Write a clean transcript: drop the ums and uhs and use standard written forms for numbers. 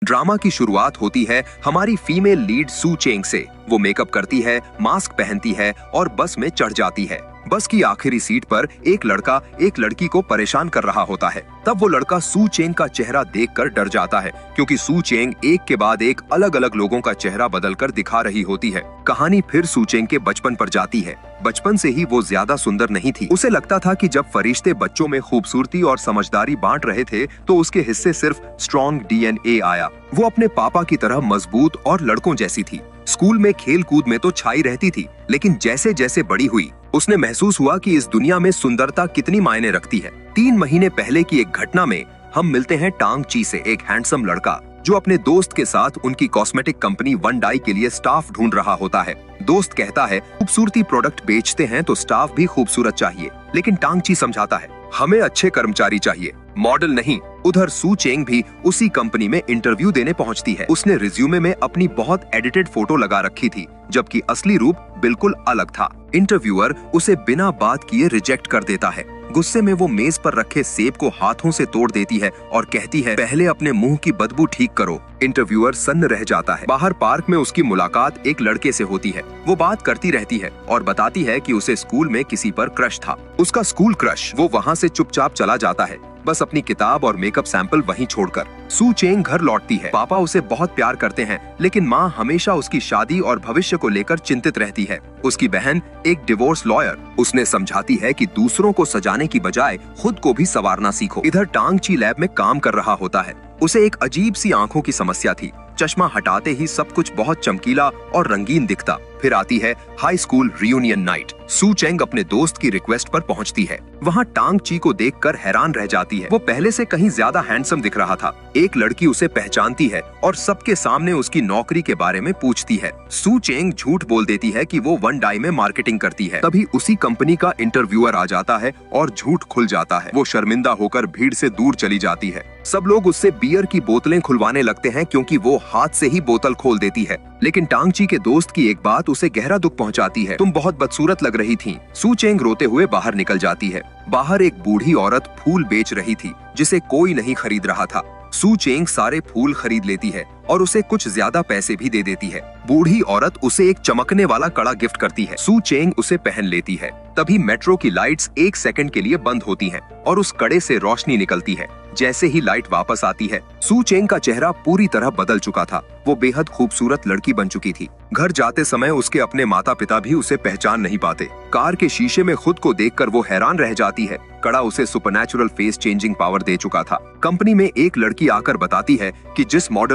Drama की शुरुआत होती है हमारी फीमेल लीड सू चेंग से। वो मेकअप करती है, मास्क पहनती है और बस में चढ़ जाती है। बस की आखिरी सीट पर एक लड़का एक लड़की को परेशान कर रहा होता है। तब वो लड़का सू चेंग का चेहरा देखकर डर जाता है, क्योंकि सू चेंग एक के बाद एक अलग अलग लोगों का चेहरा बदलकर दिखा रही होती है। कहानी फिर सू चेंग के बचपन पर जाती है। बचपन से ही वो ज्यादा सुंदर नहीं थी। उसे लगता था कि जब फरिश्ते बच्चों में खूबसूरती और समझदारी बांट रहे थे तो उसके हिस्से सिर्फ स्ट्रॉन्ग डीएनए आया। वो अपने पापा की तरह मजबूत और लड़कों जैसी थी। स्कूल में खेल कूद में तो छाई रहती थी, लेकिन जैसे जैसे बड़ी हुई उसने महसूस हुआ कि इस दुनिया में सुंदरता कितनी मायने रखती है। 3 महीने पहले की एक घटना में हम मिलते हैं टांग ची से, एक हैंडसम लड़का जो अपने दोस्त के साथ उनकी कॉस्मेटिक कंपनी वन डाई के लिए स्टाफ ढूंढ रहा होता है। दोस्त कहता है खूबसूरती प्रोडक्ट बेचते हैं तो स्टाफ भी खूबसूरत चाहिए, लेकिन टांग ची समझाता है हमें अच्छे कर्मचारी चाहिए, मॉडल नहीं। उधर सू चेंग भी उसी कंपनी में इंटरव्यू देने पहुंचती है। उसने रिज्यूमे में अपनी बहुत एडिटेड फोटो लगा रखी थी, जबकि असली रूप बिल्कुल अलग था। इंटरव्यूअर उसे बिना बात किए रिजेक्ट कर देता है। गुस्से में वो मेज पर रखे सेब को हाथों से तोड़ देती है और कहती है पहले अपने मुंह की बदबू ठीक करो। इंटरव्यूअर सन्न रह जाता है। बाहर पार्क में उसकी मुलाकात एक लड़के से होती है। वो बात करती रहती है और बताती है कि उसे स्कूल में किसी पर क्रश था। उसका स्कूल क्रश। वो वहाँ से चुपचाप चला जाता है, बस अपनी किताब और मेकअप सैंपल वहीं छोड़कर। सू चेंग घर लौटती है। पापा उसे बहुत प्यार करते हैं, लेकिन माँ हमेशा उसकी शादी और भविष्य को लेकर चिंतित रहती है। उसकी बहन एक डिवोर्स लॉयर उसने समझाती है कि दूसरों को सजाने की बजाय खुद को भी संवारना सीखो। इधर टांग ची लैब में काम कर रहा होता है। उसे एक अजीब सी आंखों की समस्या थी। चश्मा हटाते ही सब कुछ बहुत चमकीला और रंगीन दिखता। फिर आती है हाई स्कूल रियूनियन नाइट। सू चेंग अपने दोस्त की रिक्वेस्ट पर पहुंचती है। वहां टांग ची को देखकर हैरान रह जाती है। वो पहले से कहीं ज्यादा हैंडसम दिख रहा था। एक लड़की उसे पहचानती है और सबके सामने उसकी नौकरी के बारे में पूछती है। सू चेंग झूठ बोल देती है कि वो वन डाई में मार्केटिंग करती है। तभी उसी कंपनी का इंटरव्यूअर आ जाता है और झूठ खुल जाता है। वो शर्मिंदा होकर भीड़ से दूर चली जाती है। सब लोग उससे बियर की बोतलें खुलवाने लगते हैं, क्योंकि वो हाथ से ही बोतल खोल देती है। लेकिन टांग ची के दोस्त की एक बात उसे गहरा दुख पहुंचाती है। तुम बहुत बदसूरत लग रही थी। सू चेंग रोते हुए बाहर निकल जाती है। बाहर एक बूढ़ी औरत फूल बेच रही थी, जिसे कोई नहीं खरीद रहा था। सू चेंग सारे फूल खरीद लेती है और उसे कुछ ज्यादा पैसे भी दे देती है। बूढ़ी औरत उसे एक चमकने वाला कड़ा गिफ्ट करती है। सू चेंग उसे पहन लेती है। तभी मेट्रो की लाइट्स 1 सेकंड के लिए बंद होती हैं और उस कड़े से रोशनी निकलती है। जैसे ही लाइट वापस आती है, सू चेंग का चेहरा पूरी तरह बदल चुका था। वो बेहद खूबसूरत लड़की बन चुकी थी। घर जाते समय उसके अपने माता पिता भी उसे पहचान नहीं पाते। कार के शीशे में खुद को देखकर वो हैरान रह जाती है। कड़ा उसे सुपरनैचुरल फेस चेंजिंग पावर दे चुका था। कंपनी में एक लड़की आकर बताती है कि जिस मॉडल